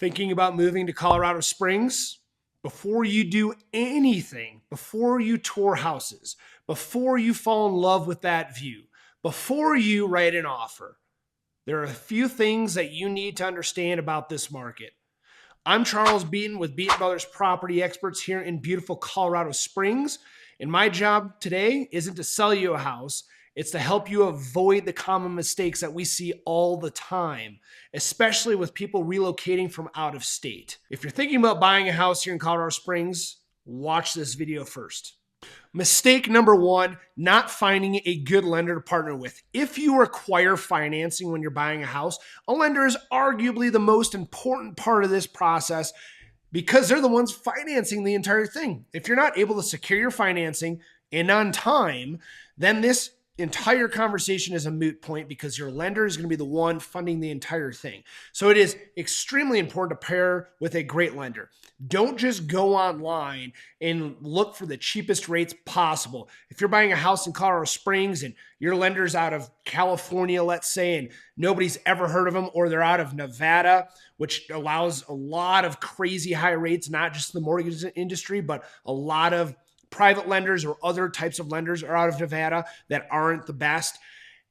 Thinking about moving to Colorado Springs? Before you do anything, before you tour houses, before you fall in love with that view, before you write an offer, there are a few things that you need to understand about this market. I'm Charles Beaton with Beaton Brothers Property Experts here in beautiful Colorado Springs. And my job today isn't to sell you a house. It's to help you avoid the common mistakes that we see all the time, especially with people relocating from out of state. If you're thinking about buying a house here in Colorado Springs, watch this video first. Mistake number one, not finding a good lender to partner with. If you require financing when you're buying a house, a lender is arguably the most important part of this process because they're the ones financing the entire thing. If you're not able to secure your financing and on time, then this entire conversation is a moot point because your lender is going to be the one funding the entire thing. So it is extremely important to pair with a great lender. Don't just go online and look for the cheapest rates possible. If you're buying a house in Colorado Springs and your lender's out of California, let's say, and nobody's ever heard of them, or they're out of Nevada, which allows a lot of crazy high rates, not just the mortgage industry, but a lot of private lenders or other types of lenders are out of Nevada that aren't the best.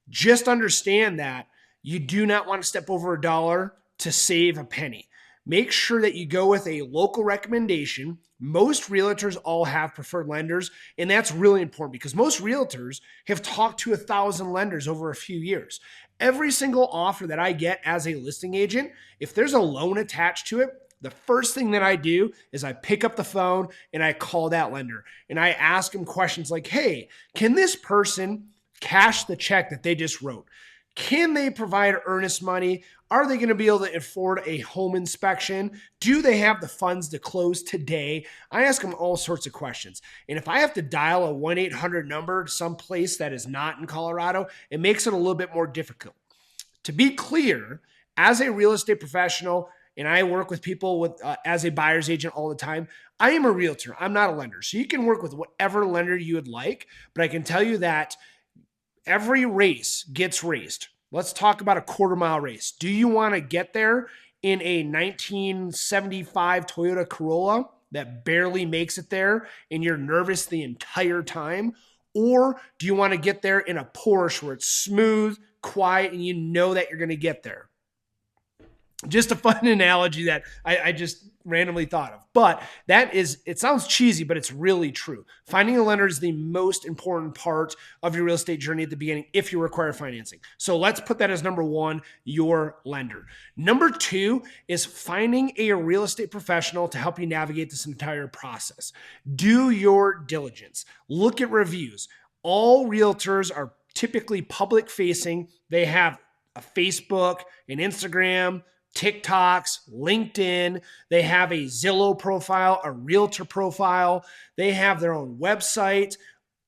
Just understand that you do not want to step over $1 to save a penny. Make sure that you go with a local recommendation. Most realtors all have preferred lenders, and that's really important because most realtors have talked to 1,000 lenders over a few years. Every single offer that I get as a listing agent, if there's a loan attached to it, the first thing that I do is I pick up the phone and I call that lender and I ask them questions like, hey, can this person cash the check that they just wrote? Can they provide earnest money? Are they going to be able to afford a home inspection? Do they have the funds to close today? I ask them all sorts of questions. And if I have to dial a 1-800 number someplace that is not in Colorado, it makes it a little bit more difficult. To be clear, as a real estate professional, and I work with people with as a buyer's agent all the time, I am a realtor. I'm not a lender. So you can work with whatever lender you would like, but I can tell you that every race gets raced. Let's talk about a quarter-mile race. Do you want to get there in a 1975 Toyota Corolla that barely makes it there and you're nervous the entire time? Or do you want to get there in a Porsche where it's smooth, quiet, and you know that you're going to get there? Just a fun analogy that I just randomly thought of. But it sounds cheesy, but it's really true. Finding a lender is the most important part of your real estate journey at the beginning if you require financing. So let's put that as number one, your lender. Number two is finding a real estate professional to help you navigate this entire process. Do your diligence. Look at reviews. All realtors are typically public facing. They have a Facebook, an Instagram, TikToks, LinkedIn. They have a Zillow profile, a realtor profile. They have their own website.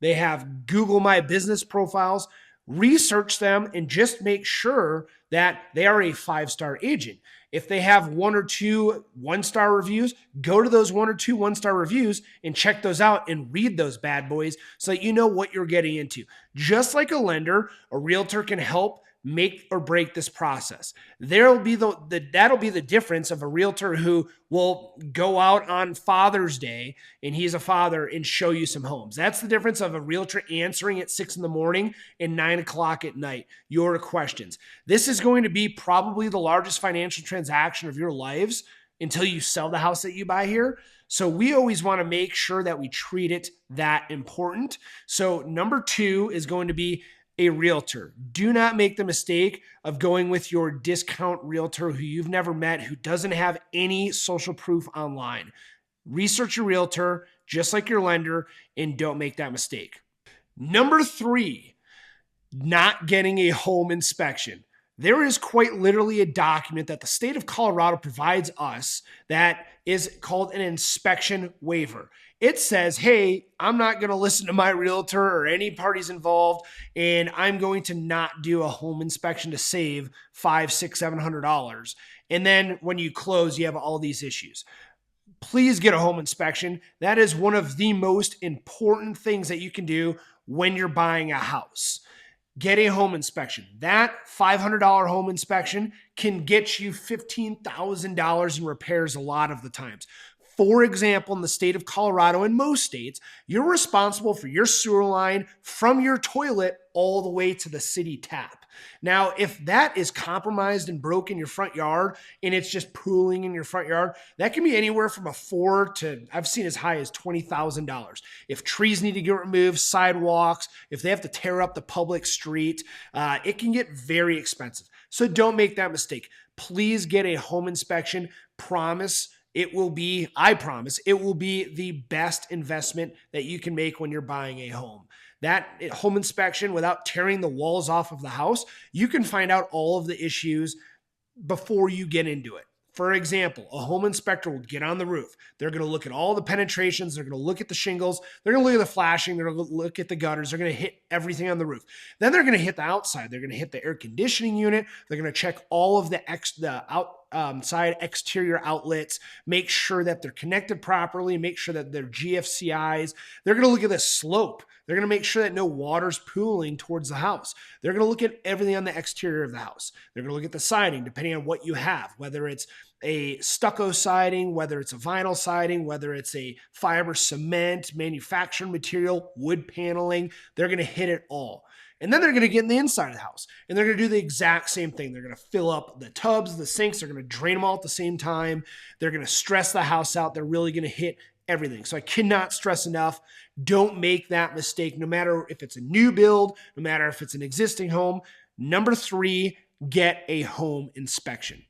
They have Google My Business profiles. Research them and just make sure that they are a 5-star agent. If they have 1 or 2 1-star reviews, go to those 1 or 2 1-star reviews and check those out and read those bad boys so that you know what you're getting into. Just like a lender, a realtor can help make or break this process. That'll be the difference of a realtor who will go out on Father's Day and he's a father and show you some homes. That's the difference of a realtor answering at 6 a.m. and 9 o'clock at night your questions. This is going to be probably the largest financial transaction of your lives until you sell the house that you buy here. So we always want to make sure that we treat it that important. So number 2 is going to be a realtor. Do not make the mistake of going with your discount realtor who you've never met, who doesn't have any social proof online. Research your realtor just like your lender and don't make that mistake. Number 3, not getting a home inspection. There is quite literally a document that the state of Colorado provides us that is called an inspection waiver. It says, hey, I'm not going to listen to my realtor or any parties involved, and I'm going to not do a home inspection to save $500, $600, $700. And then when you close, you have all these issues. Please get a home inspection. That is one of the most important things that you can do when you're buying a house. get a home inspection. That $500 home inspection can get you $15,000 in repairs a lot of the times. For example, in the state of Colorado and most states, you're responsible for your sewer line from your toilet all the way to the city tap. Now, if that is compromised and broke in your front yard and it's just pooling in your front yard, that can be anywhere from a $4,000 to I've seen as high as $20,000. If trees need to get removed, sidewalks, if they have to tear up the public street, it can get very expensive. So don't make that mistake. Please get a home inspection. I promise, it will be the best investment that you can make when you're buying a home. That home inspection, without tearing the walls off of the house, you can find out all of the issues before you get into it. For example, a home inspector will get on the roof. They're going to look at all the penetrations. They're going to look at the shingles. They're going to look at the flashing. They're going to look at the gutters. They're going to hit everything on the roof. Then they're going to hit the outside. They're going to hit the air conditioning unit. They're going to check all of the outside exterior outlets, make sure that they're connected properly, make sure that they're GFCIs. They're going to look at the slope. They're going to make sure that no water's pooling towards the house. They're going to look at everything on the exterior of the house. They're going to look at the siding, depending on what you have, whether it's a stucco siding, whether it's a vinyl siding, whether it's a fiber cement, manufactured material, wood paneling. They're going to hit it all. And then they're going to get in the inside of the house and they're going to do the exact same thing. They're going to fill up the tubs, the sinks. They're going to drain them all at the same time. They're going to stress the house out. They're really going to hit everything. So I cannot stress enough. Don't make that mistake, no matter if it's a new build, no matter if it's an existing home. Number 3, get a home inspection.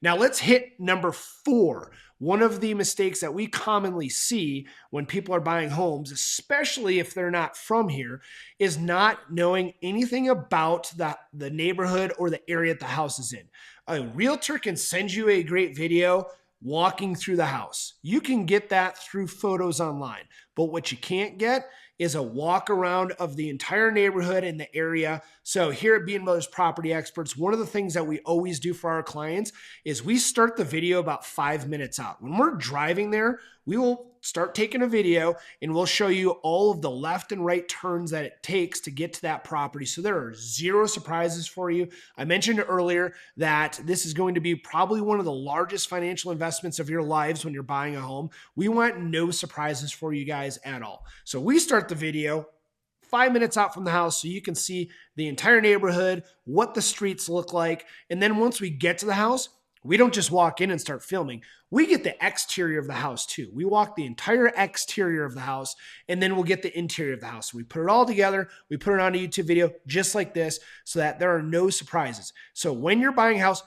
Now let's hit number 4. One of the mistakes that we commonly see when people are buying homes, especially if they're not from here, is not knowing anything about the neighborhood or the area that the house is in. A realtor can send you a great video walking through the house. You can get that through photos online, but what you can't get is a walk around of the entire neighborhood and the area. So here at Beaton Brothers Property Experts, one of the things that we always do for our clients is we start the video about 5 minutes out. When we're driving there, we will start taking a video and we'll show you all of the left and right turns that it takes to get to that property. So there are 0 surprises for you. I mentioned earlier that this is going to be probably one of the largest financial investments of your lives when you're buying a home. We want no surprises for you guys at all. So we start the video 5 minutes out from the house so you can see the entire neighborhood, what the streets look like. And then once we get to the house, we don't just walk in and start filming. We get the exterior of the house too. We walk the entire exterior of the house and then we'll get the interior of the house. We put it all together. We put it on a YouTube video just like this so that there are no surprises. So when you're buying a house,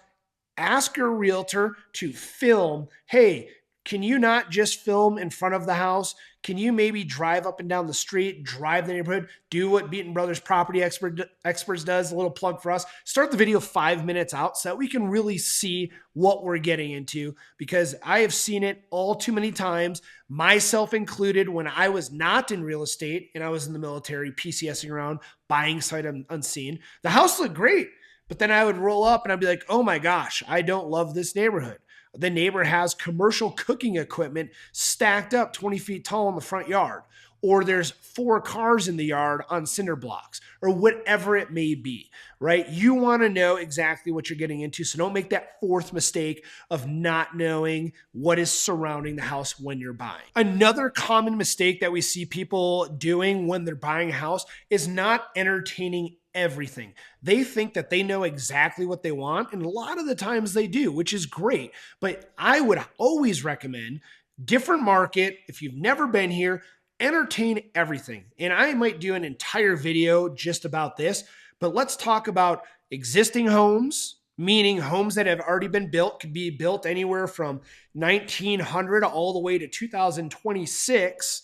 ask your realtor to film. Hey, can you not just film in front of the house? Can you maybe drive up and down the street, drive the neighborhood, do what Beaton Brothers Property Experts does, a little plug for us. Start the video 5 minutes out so that we can really see what we're getting into, because I have seen it all too many times, myself included, when I was not in real estate and I was in the military, PCSing around, buying sight unseen. The house looked great, but then I would roll up and I'd be like, oh my gosh, I don't love this neighborhood. The neighbor has commercial cooking equipment stacked up 20 feet tall in the front yard, or there's 4 cars in the yard on cinder blocks, or whatever it may be, right? You want to know exactly what you're getting into, so don't make that 4th mistake of not knowing what is surrounding the house when you're buying. Another common mistake that we see people doing when they're buying a house is not entertaining everything. They think that they know exactly what they want, and a lot of the times they do, which is great. But I would always recommend different market. If you've never been here, entertain everything. And I might do an entire video just about this, but let's talk about existing homes, meaning homes that have already been built, could be built anywhere from 1900 all the way to 2026.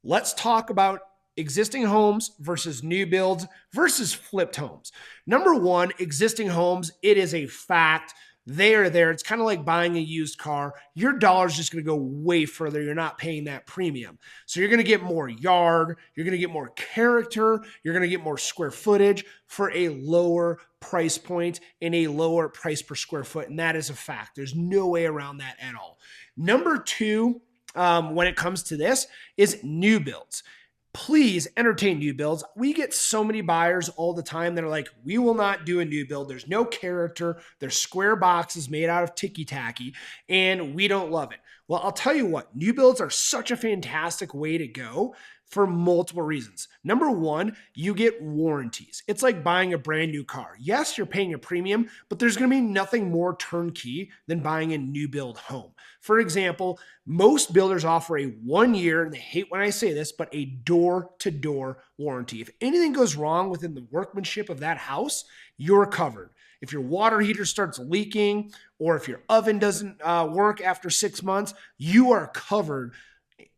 Let's talk about existing homes versus new builds versus flipped homes. Number 1, existing homes, it is a fact. They are there. It's kind of like buying a used car. Your dollar's just going to go way further. You're not paying that premium. So you're going to get more yard. You're going to get more character. You're going to get more square footage for a lower price point and a lower price per square foot. And that is a fact. There's no way around that at all. Number 2, when it comes to this, is new builds. please entertain new builds. We get so many buyers all the time that are like, we will not do a new build. There's no character. There's square boxes made out of ticky-tacky, and we don't love it. Well, I'll tell you what, new builds are such a fantastic way to go for multiple reasons. Number one, you get warranties. It's like buying a brand new car. Yes, you're paying a premium, but there's going to be nothing more turnkey than buying a new build home. For example, most builders offer a 1 year, and they hate when I say this, but a door-to-door warranty. If anything goes wrong within the workmanship of that house, you're covered. If your water heater starts leaking, or if your oven doesn't work after 6 months, you are covered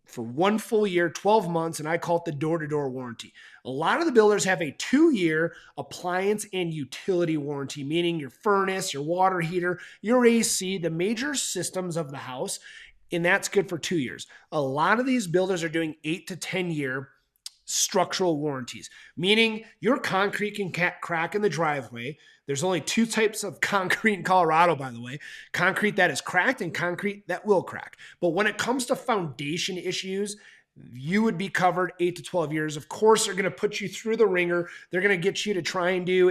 for 1 full year, 12 months, and I call it the door-to-door warranty. A lot of the builders have a 2-year appliance and utility warranty, meaning your furnace, your water heater, your AC, the major systems of the house, and that's good for 2 years. A lot of these builders are doing 8 to 10-year structural warranties, meaning your concrete can crack in the driveway. There's only 2 types of concrete in Colorado, by the way, concrete that is cracked and concrete that will crack. But when it comes to foundation issues, you would be covered 8 to 12 years. Of course, they're going to put you through the ringer. They're going to get you to try and do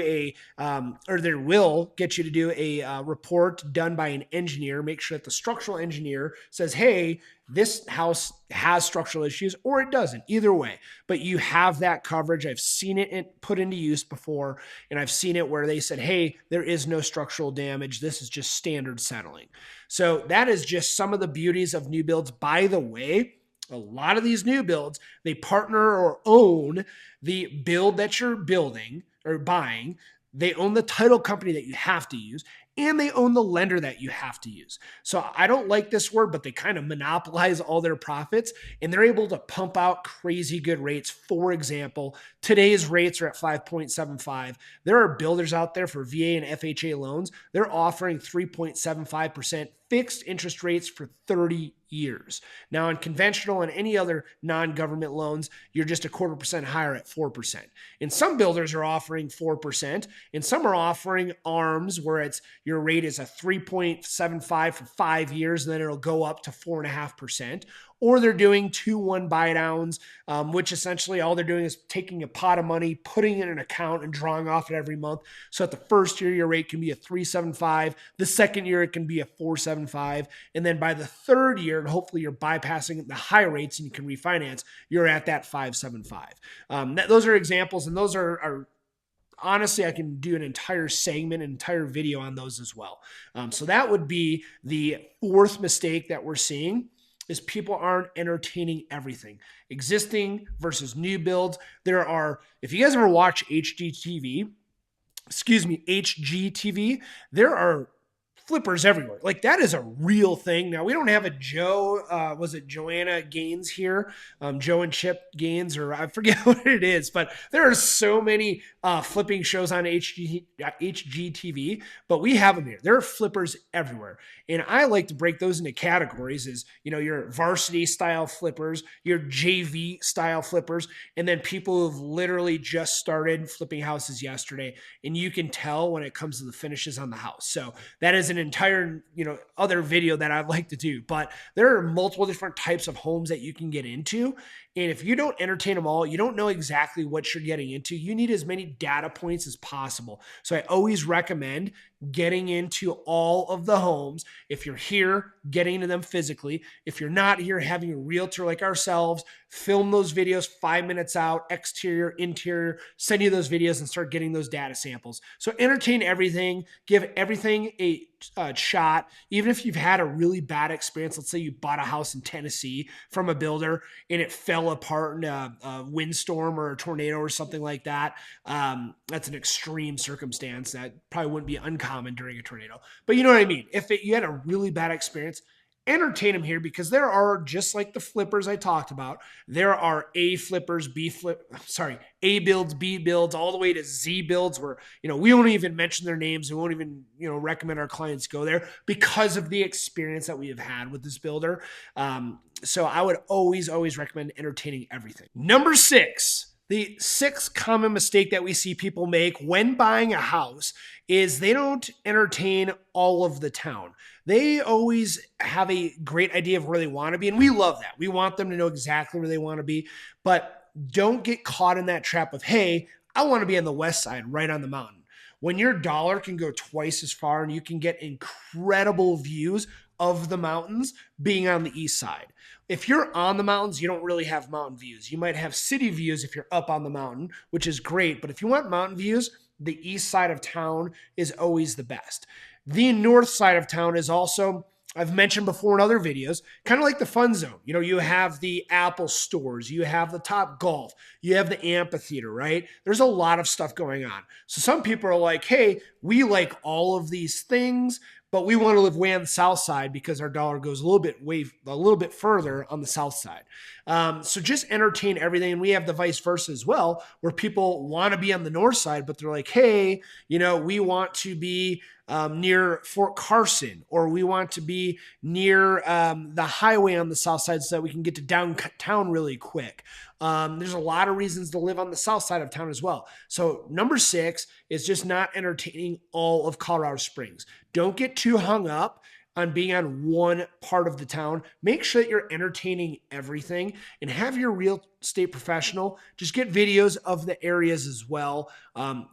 or they will get you to do a report done by an engineer. Make sure that the structural engineer says, hey, this house has structural issues, or it doesn't. Either way, but you have that coverage. I've seen it put into use before, and I've seen it where they said, hey, there is no structural damage. This is just standard settling. So that is just some of the beauties of new builds. By the way, a lot of these new builds, they partner or own the build that you're building or buying. They own the title company that you have to use, and they own the lender that you have to use. So I don't like this word, but they kind of monopolize all their profits, and they're able to pump out crazy good rates. For example, today's rates are at 5.75. There are builders out there for VA and FHA loans. They're offering 3.75% fixed interest rates for 30 years. Now, in conventional and any other non-government loans, you're just 0.25% higher at 4%. And some builders are offering 4%, and some are offering ARMs where your rate is a 3.75 for 5 years, and then it'll go up to 4.5%. Or they're doing 2-1 buy downs, which essentially all they're doing is taking a pot of money, putting it in an account, and drawing off it every month. So at the first year, your rate can be a 3.75. The second year, it can be a 4.75. And then by the third year, and hopefully you're bypassing the high rates and you can refinance, you're at that 5.75. Those are examples, and those are honestly, I can do an entire segment, an entire video on those as well. So that would be the fourth mistake that we're seeing, is people aren't entertaining everything. Existing versus new builds. There are, if you guys ever watch HGTV, there are flippers everywhere. Like, that is a real thing. Now, we don't have a was it Joanna Gaines here? Joe and Chip Gaines, or I forget what it is, but there are so many flipping shows on HGTV, but we have them here. There are flippers everywhere. And I like to break those into categories as, your varsity style flippers, your JV style flippers, and then people who've literally just started flipping houses yesterday. And you can tell when it comes to the finishes on the house. So that is an entire, other video that I'd like to do, but there are multiple different types of homes that you can get into. And if you don't entertain them all, you don't know exactly what you're getting into. You need as many data points as possible. So I always recommend getting into all of the homes. If you're here, getting into them physically. If you're not here, having a realtor like ourselves film those videos 5 minutes out, exterior, interior, send you those videos and start getting those data samples. So entertain everything, give everything a shot. Even if you've had a really bad experience, let's say you bought a house in Tennessee from a builder and it fell apart in a windstorm or a tornado or something like that. That's an extreme circumstance that probably wouldn't be uncommon during a tornado. But you know what I mean? If you had a really bad experience, entertain them here, because there are, just like the flippers I talked about, there are A flippers, A builds, B builds, all the way to Z builds where, we won't even mention their names. We won't even, recommend our clients go there because of the experience that we have had with this builder. So I would always recommend entertaining everything. Number 6. The 6th common mistake that we see people make when buying a house is they don't entertain all of the town. They always have a great idea of where they want to be, and we love that. We want them to know exactly where they want to be, but don't get caught in that trap of, hey, I want to be on the west side, right on the mountain. When your dollar can go twice as far and you can get incredible views of the mountains being on the east side. If you're on the mountains, you don't really have mountain views. You might have city views if you're up on the mountain, which is great. But if you want mountain views, the east side of town is always the best. The north side of town is also, I've mentioned before in other videos, kind of like the fun zone. You know, you have the Apple stores, you have the Top Golf, you have the amphitheater, right? There's a lot of stuff going on. So some people are like, hey, we like all of these things, but we want to live way on the south side because our dollar goes a little bit further on the south side. So just entertain everything. And we have the vice versa as well, where people want to be on the north side, but they're like, hey, you know, we want to be near Fort Carson, or we want to be near the highway on the south side so that we can get to downtown really quick. There's a lot of reasons to live on the south side of town as well. So number 6 is just not entertaining all of Colorado Springs. Don't get too hung up on being on one part of the town. Make sure that you're entertaining everything, and have your real estate professional just get videos of the areas as well.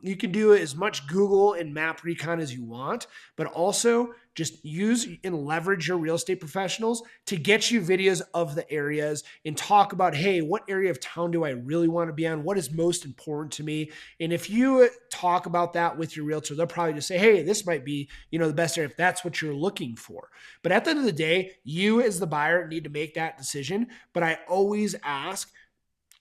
You can do as much Google and map recon as you want, but also just use and leverage your real estate professionals to get you videos of the areas and talk about, hey, what area of town do I really want to be on? What is most important to me? And if you talk about that with your realtor, they'll probably just say, hey, this might be, you know, the best area if that's what you're looking for. But at the end of the day, you as the buyer need to make that decision. But I always ask,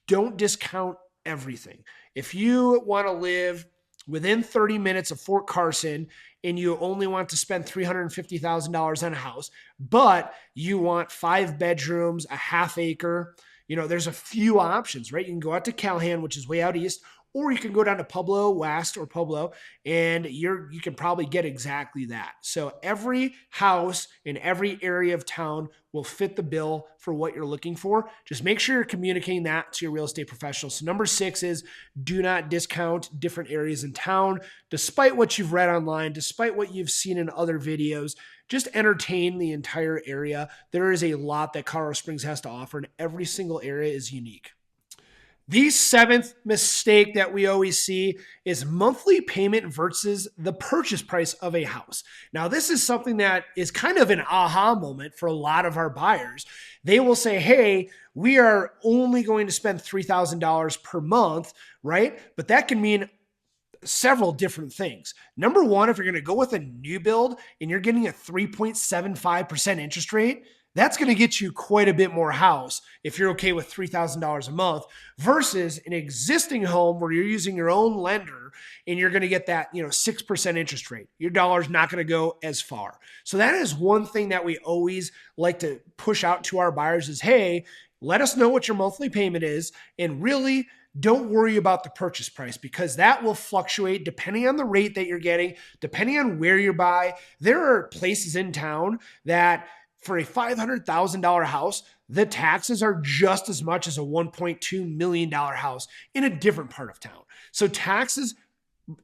don't discount everything. If you want to live within 30 minutes of Fort Carson and you only want to spend $350,000 on a house, but you want 5 bedrooms, a half acre, you know, there's a few options, right? You can go out to Calhan, which is way out east, or you can go down to Pueblo West or Pueblo, and you can probably get exactly that. So every house in every area of town will fit the bill for what you're looking for. Just make sure you're communicating that to your real estate professional. So number 6 is do not discount different areas in town. Despite what you've read online, despite what you've seen in other videos, just entertain the entire area. There is a lot that Colorado Springs has to offer, and every single area is unique. The 7th mistake that we always see is monthly payment versus the purchase price of a house. Now, this is something that is kind of an aha moment for a lot of our buyers. They will say, hey, we are only going to spend $3,000 per month, right? But that can mean several different things. Number one, if you're going to go with a new build and you're getting a 3.75% interest rate, that's going to get you quite a bit more house if you're okay with $3,000 a month versus an existing home where you're using your own lender and you're going to get that, 6% interest rate. Your dollar's not going to go as far. So that is one thing that we always like to push out to our buyers is, hey, let us know what your monthly payment is, and really don't worry about the purchase price because that will fluctuate depending on the rate that you're getting, depending on where you buy. There are places in town that for a $500,000 house, the taxes are just as much as a $1.2 million house in a different part of town. So taxes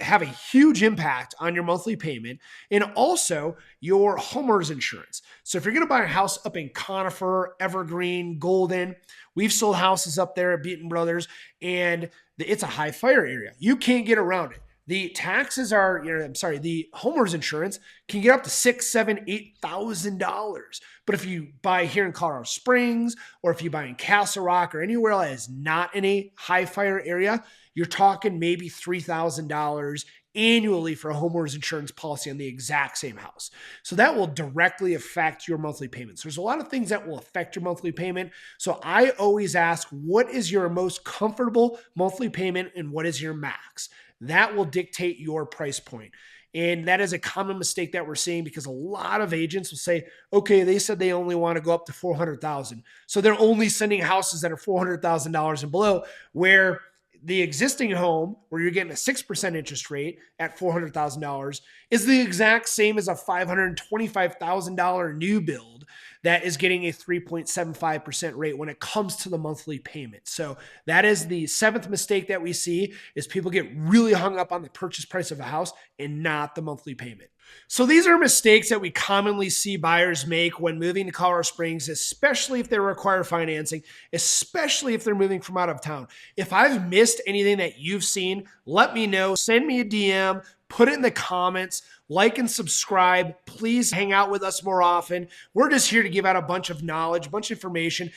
have a huge impact on your monthly payment and also your homeowner's insurance. So if you're going to buy a house up in Conifer, Evergreen, Golden, we've sold houses up there at Beaton Brothers, and it's a high fire area. You can't get around it. The taxes are, the homeowner's insurance can get up to $6,000, $7,000, $8,000. But if you buy here in Colorado Springs, or if you buy in Castle Rock or anywhere that is not in a high fire area, you're talking maybe $3,000 annually for a homeowner's insurance policy on the exact same house. So that will directly affect your monthly payments. There's a lot of things that will affect your monthly payment. So I always ask, what is your most comfortable monthly payment and what is your max? That will dictate your price point. And that is a common mistake that we're seeing because a lot of agents will say, okay, they said they only want to go up to $400,000. So they're only sending houses that are $400,000 and below, where the existing home where you're getting a 6% interest rate at $400,000 is the exact same as a $525,000 new build that is getting a 3.75% rate when it comes to the monthly payment. So that is the 7th mistake that we see is people get really hung up on the purchase price of a house and not the monthly payment. So these are mistakes that we commonly see buyers make when moving to Colorado Springs, especially if they require financing, especially if they're moving from out of town. If I've missed anything that you've seen, let me know. Send me a DM, put it in the comments, like and subscribe. Please hang out with us more often. We're just here to give out a bunch of knowledge, a bunch of information.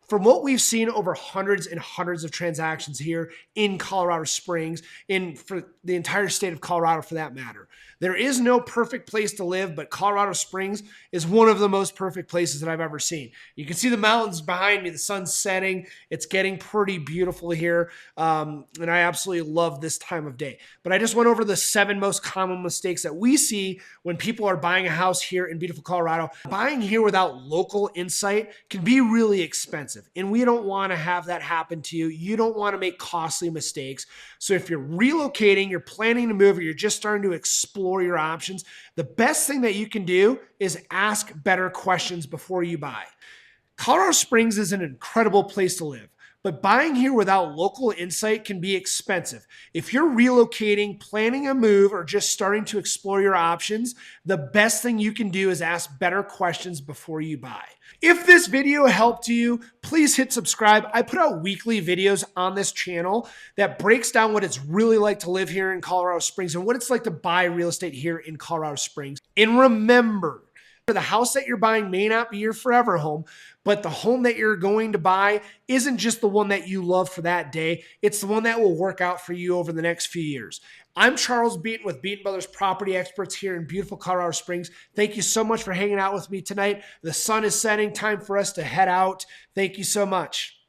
From what we've seen over hundreds and hundreds of transactions here in Colorado Springs, for the entire state of Colorado for that matter. There is no perfect place to live, but Colorado Springs is one of the most perfect places that I've ever seen. You can see the mountains behind me, the sun's setting. It's getting pretty beautiful here, and I absolutely love this time of day. But I just went over the 7 most common mistakes that we see when people are buying a house here in beautiful Colorado. Buying here without local insight can be really expensive, and we don't want to have that happen to you. You don't want to make costly mistakes. So if you're relocating, you're planning to move, or you're just starting to explore your options, the best thing that you can do is ask better questions before you buy. Colorado Springs is an incredible place to live, but buying here without local insight can be expensive. If you're relocating, planning a move, or just starting to explore your options, the best thing you can do is ask better questions before you buy. If this video helped you, please hit subscribe. I put out weekly videos on this channel that breaks down what it's really like to live here in Colorado Springs and what it's like to buy real estate here in Colorado Springs. And remember, the house that you're buying may not be your forever home, but the home that you're going to buy isn't just the one that you love for that day. It's the one that will work out for you over the next few years. I'm Charles Beaton with Beaton Brothers Property Experts here in beautiful Colorado Springs. Thank you so much for hanging out with me tonight. The sun is setting, time for us to head out. Thank you so much.